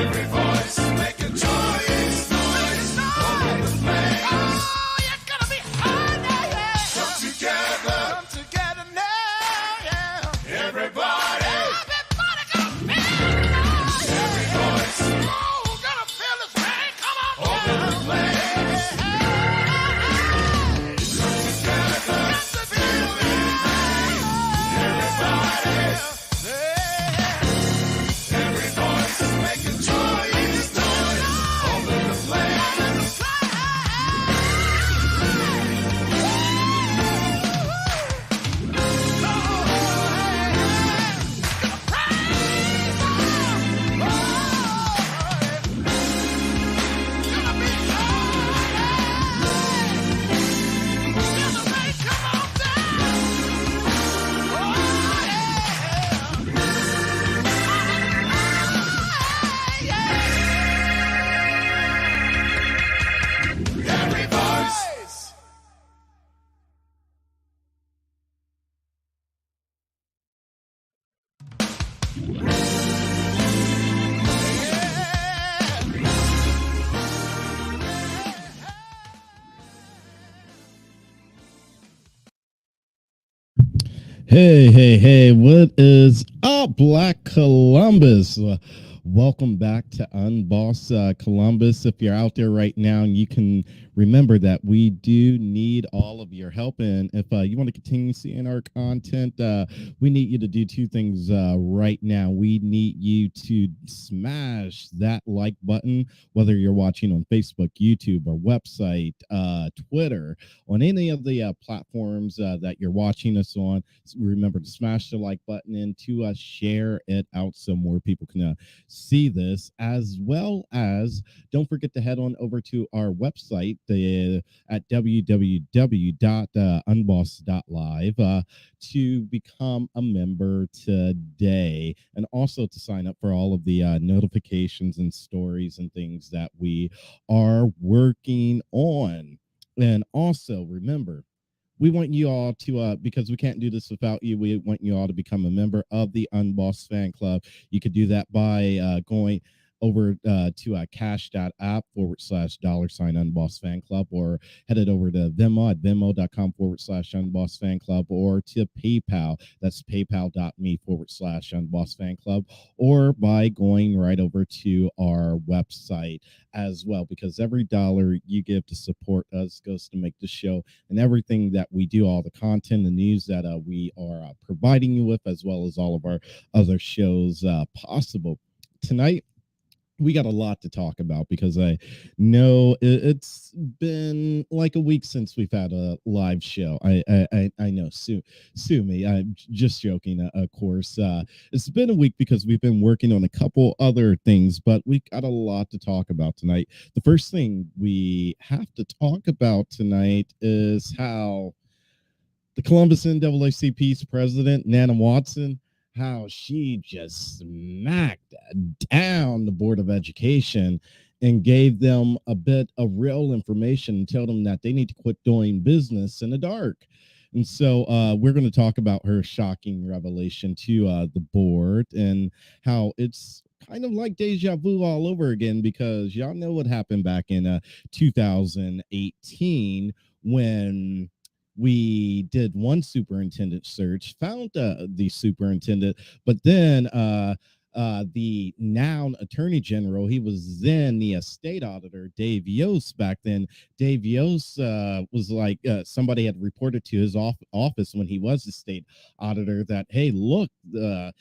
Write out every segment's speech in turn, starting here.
Every voice making choice noise over the place. Oh, you're gonna be hard now, yeah. Come together, Come together now, yeah. everybody. Everybody gonna feel it now, yeah. Every voice Oh, gonna feel this rain. Come on over down. the place. Come together, feel the pain. Everybody. Every voice making choice noise over the place. Every voice. Hey, what is up, Black Columbus? Welcome back to UnBossed Columbus. If you're out there right now, you can remember that we do need all of your help. And if you want to continue seeing our content, we need you to do two things right now. We need you to smash that like button, whether you're watching on Facebook, YouTube, our website, Twitter, on any of the platforms that you're watching us on. Remember to smash the like button and to share it out so more people can see this, as well as don't forget to head on over to our website at www.unbossed.live to become a member today, and also to sign up for all of the notifications and stories and things that we are working on. And also remember, we want you all to, because we can't do this without you, we want you all to become a member of the UnBossed fan club. You could do that by going over to cash.app/$UnBossed fan club, or headed over to Venmo at venmo.com/UnBossed fan club, or to PayPal. That's paypal.me/UnBossed fan club, or by going right over to our website as well, because every dollar you give to support us goes to make the show and everything that we do, all the content and news that we are providing you with, as well as all of our other shows possible. Tonight, we got a lot to talk about, because I know it's been like a week since we've had a live show. I know, sue me. I'm just joking, of course. It's been a week because we've been working on a couple other things, but we got a lot to talk about tonight. The first thing we have to talk about tonight is how the Columbus NAACP's president, Nana Watson, how she just smacked down the Board of Education and gave them a bit of real information and told them that they need to quit doing business in the dark. And so we're going to talk about her shocking revelation to the board, and how it's kind of like deja vu all over again, because y'all know what happened back in 2018 when we did one superintendent search, found the superintendent, but then the now attorney general, he was then the state auditor, Dave Yost. Back then, Dave Yost was like, somebody had reported to his office when he was the state auditor that, hey, look, the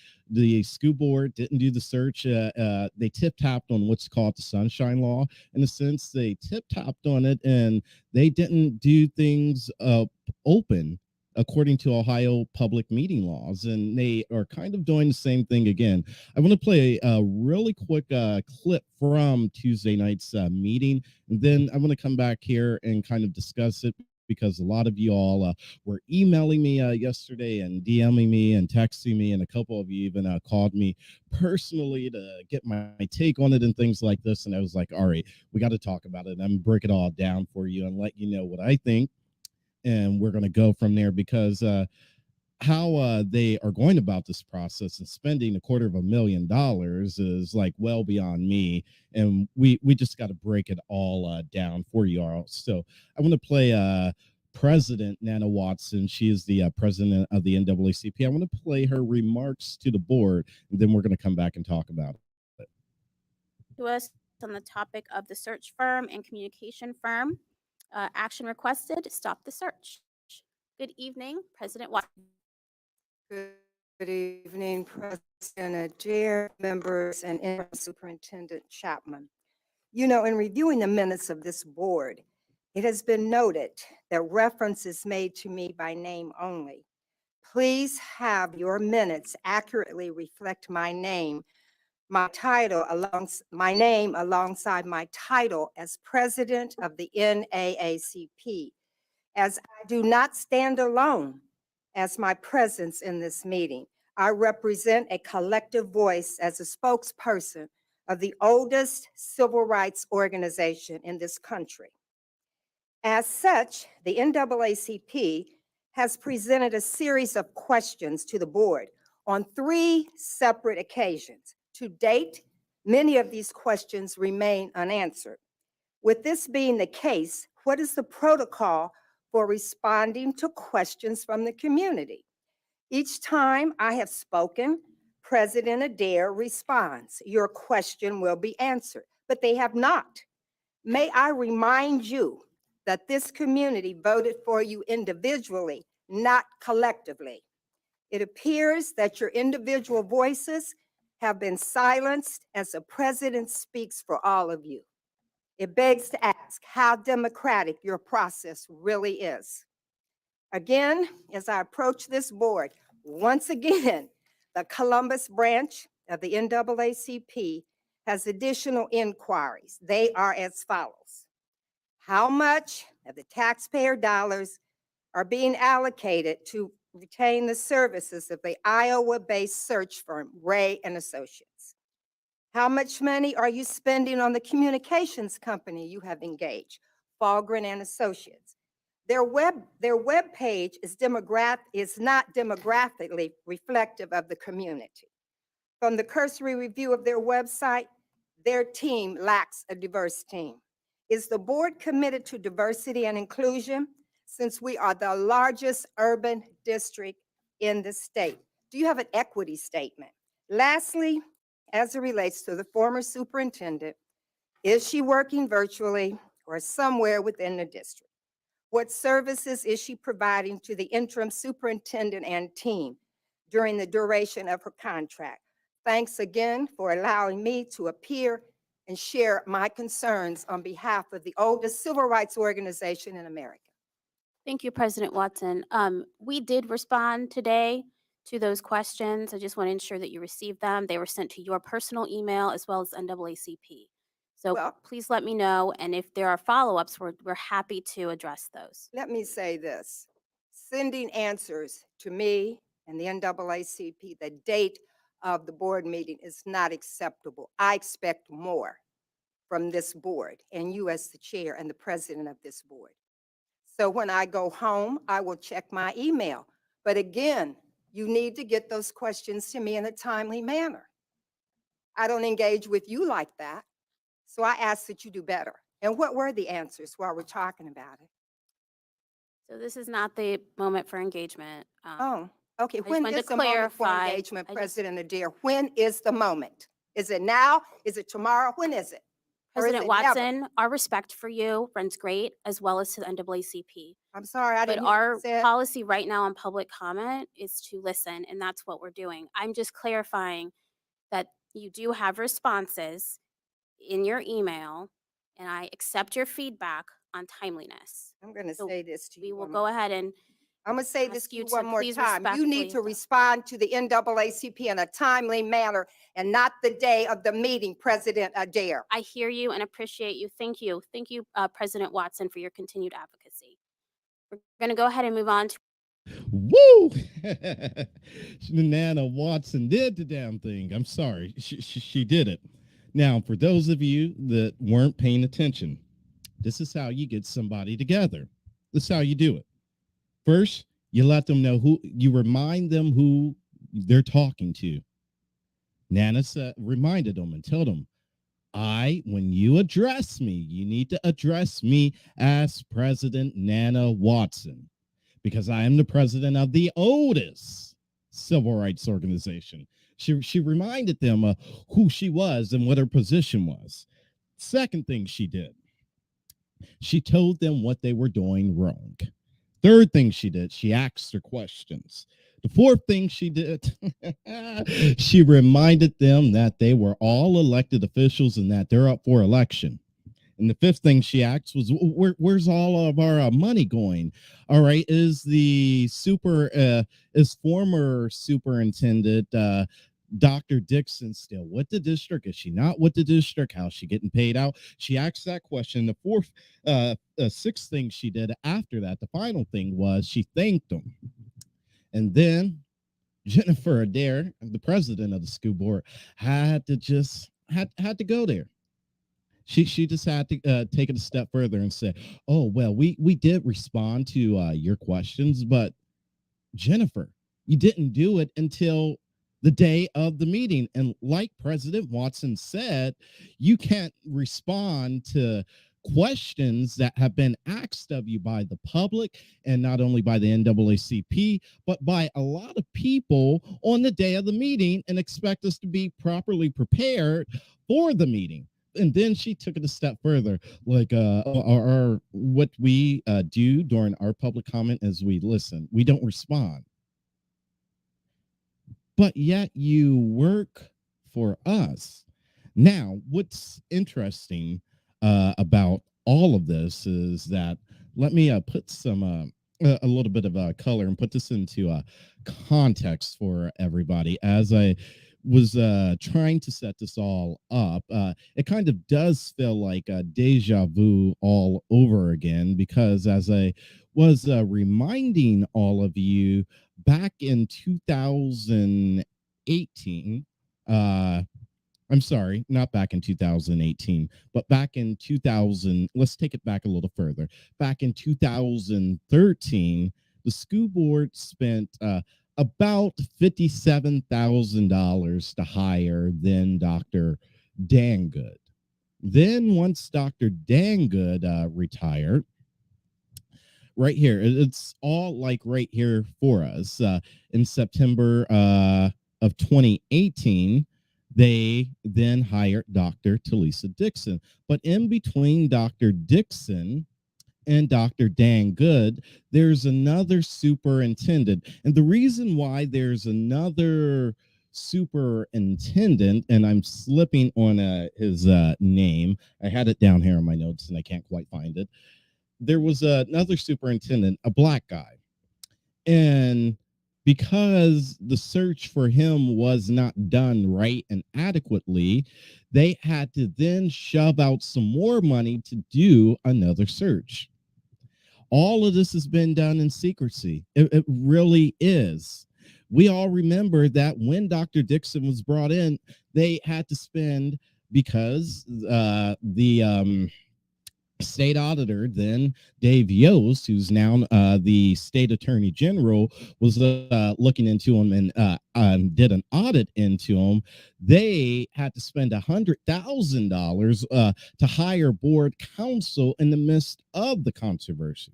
school board didn't do the search. They tip-tapped on what's called the Sunshine Law. In a sense, they tip-tapped on it, and they didn't do things open according to Ohio public meeting laws, and they are kind of doing the same thing again. I want to play a really quick clip from Tuesday night's meeting, and then I'm going to come back here and kind of discuss it, because a lot of you all were emailing me yesterday and DMing me and texting me, and a couple of you even called me personally to get my take on it and things like this. And I was like, all right, we got to talk about it. I'm going to break it all down for you and let you know what I think. And we're going to go from there, because how they are going about this process and spending $250,000 is like well beyond me, and we just got to break it all down for you all. So I want to play President Nana Watson. She is the president of the NAACP. I want to play her remarks to the board, and then we're going to come back and talk about it. To us on the topic of the search firm and communication firm. Action requested, stop the search. Good evening, President Watson. Good evening, President Adair, members, and Interim Superintendent Chapman. You know, in reviewing the minutes of this board, it has been noted that reference is made to me by name only. Please have your minutes accurately reflect my name, my name alongside my title as President of the NAACP, as I do not stand alone as my presence in this meeting. I represent a collective voice as a spokesperson of the oldest civil rights organization in this country. As such, the NAACP has presented a series of questions to the board on 3 separate occasions. To date, many of these questions remain unanswered. With this being the case, what is the protocol for responding to questions from the community? Each time I have spoken, President Adair responds, "Your question will be answered," but they have not. May I remind you that this community voted for you individually, not collectively. It appears that your individual voices have been silenced as the president speaks for all of you. It begs to ask how democratic your process really is. Again, as I approach this board, once again, the Columbus branch of the NAACP has additional inquiries. They are as follows. How much of the taxpayer dollars are being allocated to retain the services of the Iowa-based search firm, Ray and Associates? How much money are you spending on the communications company you have engaged, Falgren and Associates? Their web page is not demographically reflective of the community. From the cursory review of their website, their team lacks a diverse team. Is the board committed to diversity and inclusion, since we are the largest urban district in the state? Do you have an equity statement? Lastly, as it relates to the former superintendent, is she working virtually or somewhere within the district? What services is she providing to the interim superintendent and team during the duration of her contract? Thanks again for allowing me to appear and share my concerns on behalf of the oldest civil rights organization in America. Thank you, President Watson. We did respond today to those questions. I just want to ensure that you received them. They were sent to your personal email as well as NAACP. So Well, please let me know, and if there are follow-ups, we're happy to address those. let me say this. Sending answers to me and the NAACP, the date of the board meeting, is not acceptable. I expect more from this board and you as the chair and the president of this board. So when I go home, I will check my email. But again, you need to get those questions to me in a timely manner. I don't engage with you like that. So I ask that you do better. And what were the answers while we're talking about it? So this is not the moment for engagement. Oh, okay. just When wanted is to the moment for clarify. engagement, I just- President Adair? When is the moment? Is it now? Is it tomorrow? When is it? Or is President it never? Watson, our respect for you runs great, as well as to the NAACP. I'm sorry, I But didn't hear what you our said. policy right now on public comment is to listen, and that's what we're doing. I'm just clarifying that you do have responses in your email, and I accept your feedback on timeliness. I'm going to So say this to We you. will one go more- ahead and I'm going to say this ask to you you to one more please time. You need to respectfully- respond to the NAACP in a timely manner and not the day of the meeting, President Adair. I hear you and appreciate you. Thank you. Thank you, President Watson, for your continued advocacy. We're going to go ahead and move on to Woo! Nana Watson did the damn thing. I'm sorry. She did it. Now, for those of you that weren't paying attention, this is how you get somebody together. This is how you do it. First, You let them know who, you remind them who they're talking to. Nana reminded them and told them, when you address me, you need to address me as President Nana Watson, because I am the president of the oldest civil rights organization. She reminded them who she was and what her position was. Second thing she did, she told them what they were doing wrong. Third thing she did, she asked her questions. The fourth thing she did, she reminded them that they were all elected officials and that they're up for election. And the fifth thing she asked was, where's all of our money going? All right, is former superintendent Dr. Dixon still with the district? Is she not with the district? How's she getting paid out? She asked that question. The sixth thing she did after that, the final thing, was she thanked them. And then Jennifer Adair, the president of the school board, had to go there. She just had to take it a step further and say, oh, well, we did respond to your questions, but Jennifer, you didn't do it until the day of the meeting. And like President Watson said, you can't respond to questions that have been asked of you by the public, and not only by the NAACP, but by a lot of people on the day of the meeting, and expect us to be properly prepared for the meeting. And then she took it a step further, like what we do during our public comment is we listen. We don't respond. But yet you work for us. Now, what's interesting about all of this is that, let me put some a little bit of color and put this into context for everybody. As I was trying to set this all up, it kind of does feel like a deja vu all over again, because as I was reminding all of you back in 2018, I'm sorry, not back in 2018, but back in 2000, let's take it back a little further. Back in 2013, the school board spent about $57,000 to hire then Dr. Dangood. Then once Dr. Dangood retired, right here, it's all like right here for us. In September of 2018, they then hired Dr. Talisa Dixon. But in between Dr. Dixon and Dr. Dangood, there's another superintendent. And the reason why there's another superintendent, and I'm slipping on his name, I had it down here in my notes and I can't quite find it. There was another superintendent, a black guy. And because the search for him was not done right and adequately, they had to then shove out some more money to do another search. All of this has been done in secrecy. It really is. We all remember that when Dr. Dixon was brought in, they had to spend, because the state auditor, then Dave Yost, who's now the state attorney general, was looking into him and did an audit into him. They had to spend $100,000 to hire board counsel in the midst of the controversy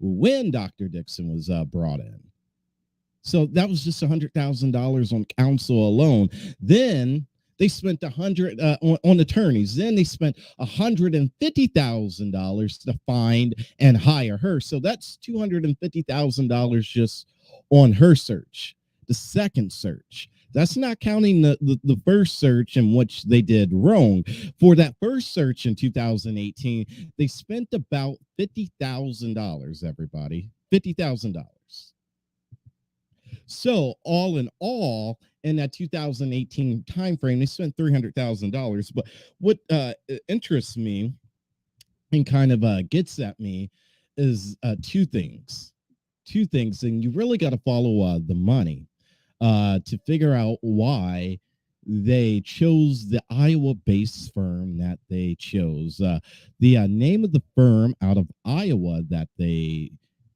when Dr. Dixon was brought in. So that was just $100,000 on counsel alone. Then they spent $100,000 on attorneys. Then they spent $150,000 to find and hire her. So that's $250,000 just on her search. The second search. That's not counting the first search in which they did wrong. For that first search in 2018, they spent about $50,000, everybody. $50,000. So all in all, in that 2018 timeframe, they spent $300,000. But what interests me and kind of gets at me is two things. And you really got to follow the money to figure out why they chose the Iowa-based firm that they chose. The name of the firm out of Iowa that they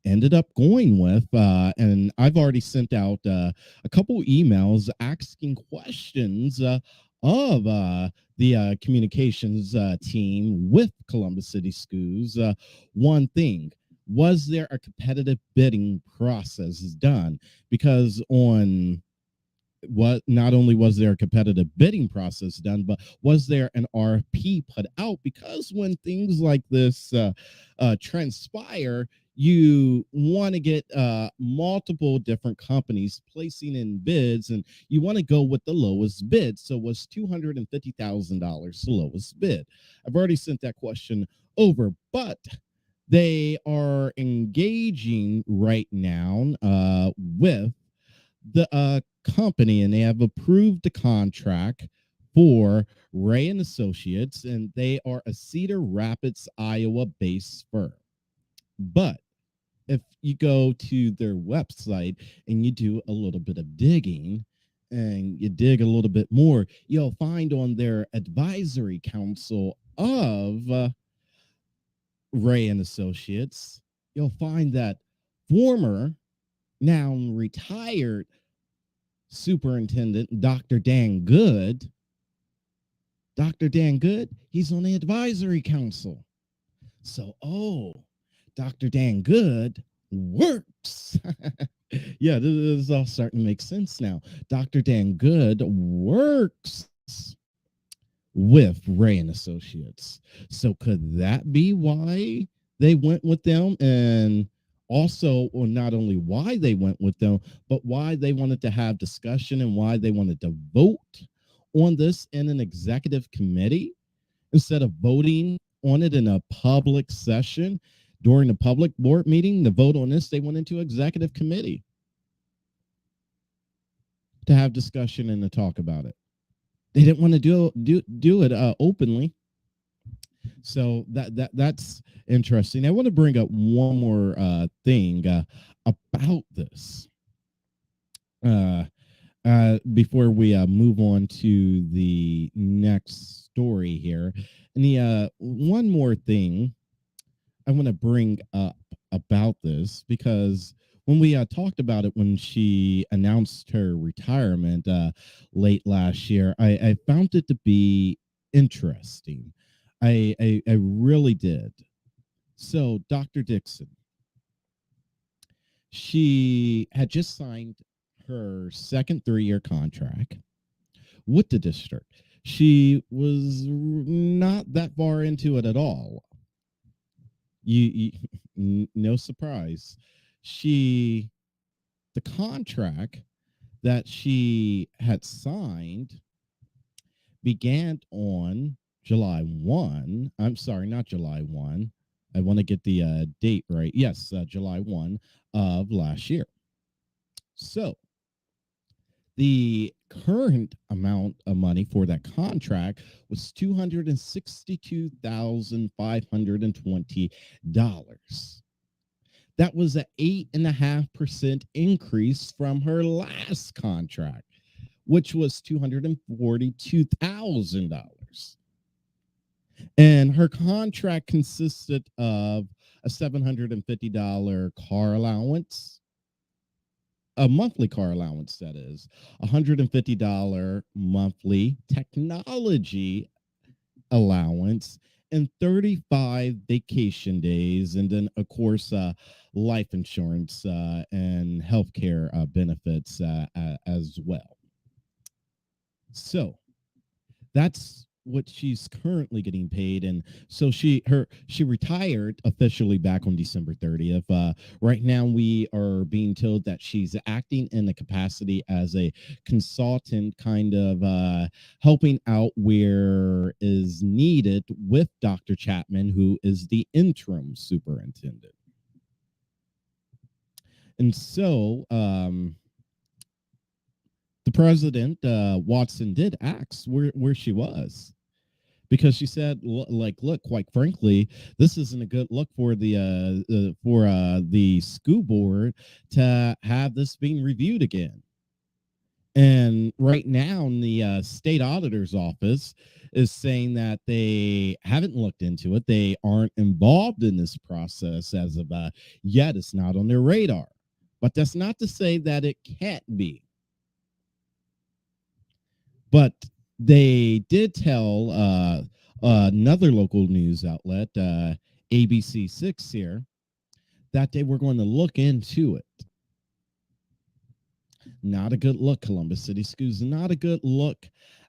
ended up going with, and I've already sent out a couple emails asking questions of the communications team with Columbus City Schools. One thing, was there a competitive bidding process done? Because on what, not only was there a competitive bidding process done, but was there an RFP put out? Because when things like this transpire, you want to get multiple different companies placing in bids, and you want to go with the lowest bid. So was $250,000 the lowest bid? I've already sent that question over, but they are engaging right now with the company, and they have approved the contract for Ray and Associates, and they are a Cedar Rapids, Iowa based firm. But if you go to their website and you do a little bit of digging and you dig a little bit more, you'll find on their advisory council of Ray and Associates, you'll find that former, now retired Superintendent Dr. Dan Good. Dr. Dan Good, he's on the advisory council. So, Dr. Dan Good works. Yeah, this is all starting to make sense now. Dr. Dan Good works with Ray and Associates. So could that be why they went with them? And also, or not only why they went with them, but why they wanted to have discussion and why they wanted to vote on this in an executive committee instead of voting on it in a public session during a public board meeting. To vote on this, they went into executive committee to have discussion and to talk about it. They didn't want to do it openly. So that's interesting. I want to bring up one more thing about this before we move on to the next story here. And the one more thing I want to bring up about this, because when we talked about it when she announced her retirement late last year, I found it to be interesting. I really did. So Dr. Dixon, she had just signed her second 3-year contract with the district. She was not that far into it at all. No surprise. The contract that she had signed began on July 1. I'm sorry, not July 1. I want to get the date right. Yes, July 1 of last year. So the current amount of money for that contract was $262,520. That was an 8.5% increase from her last contract, which was $242,000. And her contract consisted of a $750 car allowance, a monthly car allowance, that is, $150 monthly technology allowance, and 35 vacation days, and then of course life insurance and healthcare benefits as well. So that's what she's currently getting paid. And so she retired officially back on December 30th. Right now we are being told that she's acting in the capacity as a consultant, kind of helping out where is needed with Dr. Chapman, who is the interim superintendent. And so the president, Watson, did ask where she was, because she said, look, quite frankly, this isn't a good look for the school board to have this being reviewed again. And right now, the state auditor's office is saying that they haven't looked into it. They aren't involved in this process as of yet. It's not on their radar. But that's not to say that it can't be. But they did tell another local news outlet, ABC6 here, that they were going to look into it. Not a good look, Columbus City Schools. Not a good look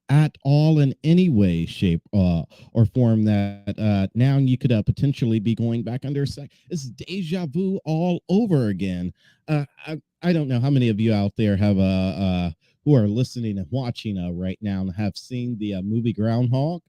at all in any way, shape, or form that now you could potentially be going back under a sec. It's deja vu all over again. I don't know how many of you out there have who are listening and watching right now and have seen the movie Groundhog,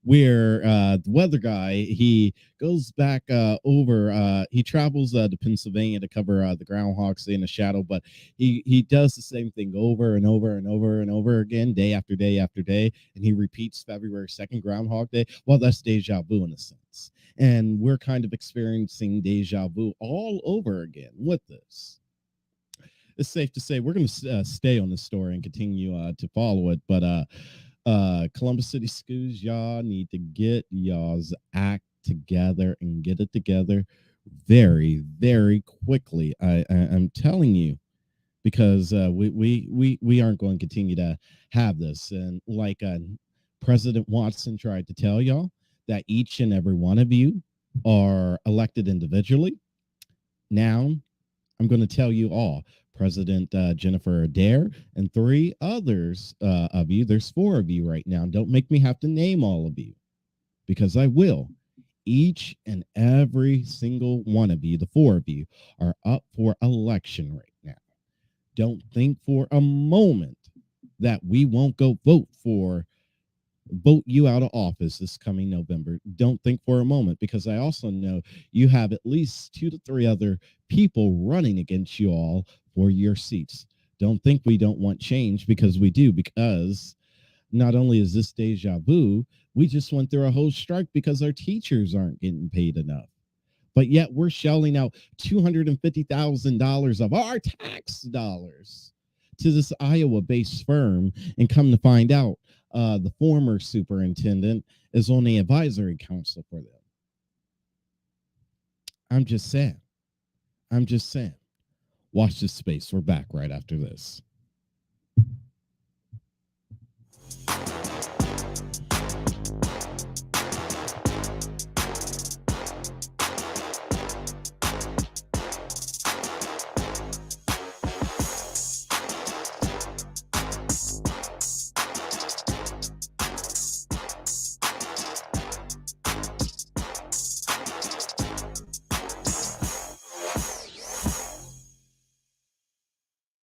where the weather guy, he goes back over, he travels to Pennsylvania to cover the Groundhog Day in the shadow, but he does the same thing over and over and over and over again, day after day after day, and he repeats February 2nd, Groundhog Day. Well, that's deja vu in a sense, and we're kind of experiencing deja vu all over again with this. It's safe to say we're going to stay on this story and continue to follow it, but Columbus City Schools, y'all need to get y'all's act together and get it together very, very quickly. I'm telling you, because we aren't going to continue to have this. And like President Watson tried to tell y'all, that each and every one of you are elected individually. Now, I'm going to tell you all. President Jennifer Adair and 3 others of you. There's 4 of you right now. Don't make me have to name all of you, because I will. Each and every single one of you, the 4 of you, are up for election right now. Don't think for a moment that we won't go vote you out of office this coming November. Don't think for a moment, because I also know you have at least 2 to 3 other people running against you all for your seats. Don't think we don't want change, because we do, because not only is this deja vu, we just went through a whole strike because our teachers aren't getting paid enough. But yet we're shelling out $250,000 of our tax dollars to this Iowa-based firm, and come to find out, the former superintendent is on the advisory council for them. I'm just saying. Watch this space. We're back right after this.